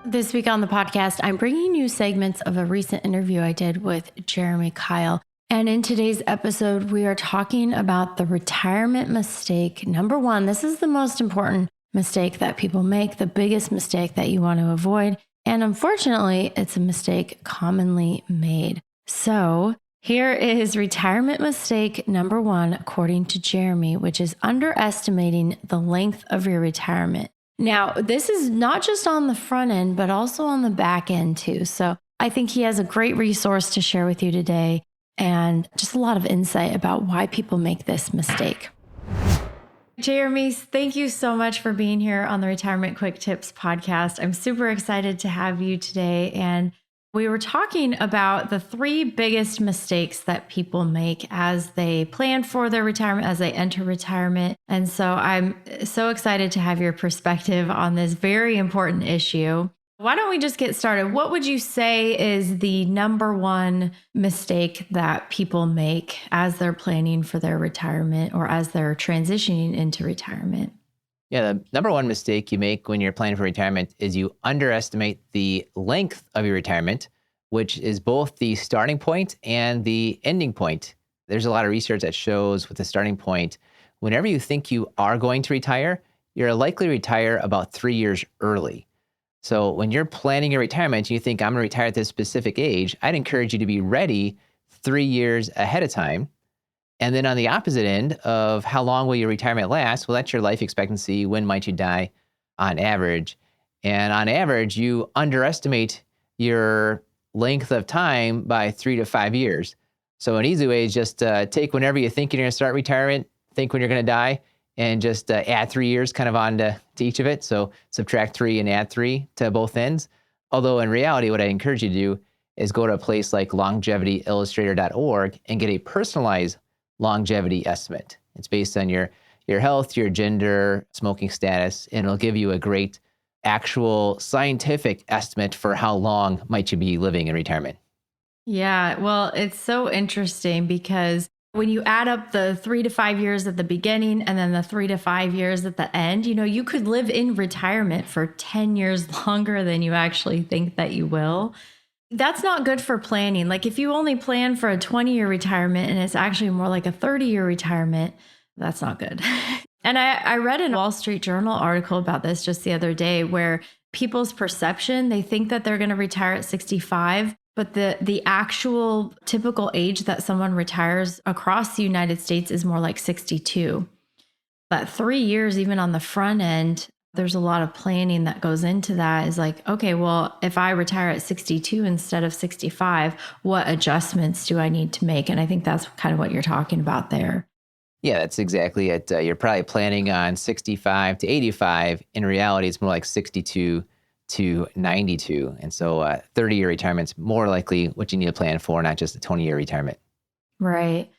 This week on the podcast, I'm bringing you segments of a recent interview I did with Jeremy Keil. And in today's episode, we are talking about the retirement mistake. Number one, this is the most important mistake that people make, the biggest mistake that you want to avoid. And unfortunately, it's a mistake commonly made. So here is retirement mistake number one, according to Jeremy, which is underestimating the length of your retirement. Now, this is not just on the front end, but also on the back end too. So I think he has a great resource to share with you today and just a lot of insight about why people make this mistake. Jeremy, thank you so much for being here on the Retirement Quick Tips podcast. I'm super excited to have you today. And we were talking about the three biggest mistakes that people make as they plan for their retirement, as they enter retirement. And so I'm so excited to have your perspective on this very important issue. Why don't we just get started? What would you say is the number one mistake that people make as they're planning for their retirement or as they're transitioning into retirement? Yeah, the number one mistake you make when you're planning for retirement is you underestimate the length of your retirement, which is both the starting point and the ending point. There's a lot of research that shows with the starting point, whenever you think you are going to retire, you're likely to retire about 3 years early. So when you're planning your retirement, and you think I'm going to retire at this specific age, I'd encourage you to be ready 3 years ahead of time. And then on the opposite end of how long will your retirement last? Well, that's your life expectancy. When might you die on average? And on average, you underestimate your length of time by 3 to 5 years. So an easy way is just take whenever you think you're going to start retirement, think when you're going to die, and just add 3 years kind of on to each of it. So subtract 3 and add 3 to both ends. Although in reality, what I encourage you to do is go to a place like longevityillustrator.org and get a personalized longevity estimate. It's based on your health, your gender, smoking status, and it'll give you a great actual scientific estimate for how long might you be living in retirement. Yeah, well, it's so interesting because when you add up the 3 to 5 years at the beginning and then the 3 to 5 years at the end, you could live in retirement for 10 years longer than you actually think that you will. That's not good for planning. Like if you only plan for a 20-year retirement and it's actually more like a 30-year retirement, that's not good. And I read a Wall Street Journal article about this just the other day where people's perception, they think that they're going to retire at 65, but the actual typical age that someone retires across the United States is more like 62. But 3 years, even on the front end, there's a lot of planning that goes into that. Is like, okay, well, if I retire at 62 instead of 65, what adjustments do I need to make? And I think that's kind of what you're talking about there. Yeah, that's exactly it. You're probably planning on 65 to 85. In reality, it's more like 62 to 92. And so 30-year retirement's more likely what you need to plan for, not just a 20-year retirement. Right.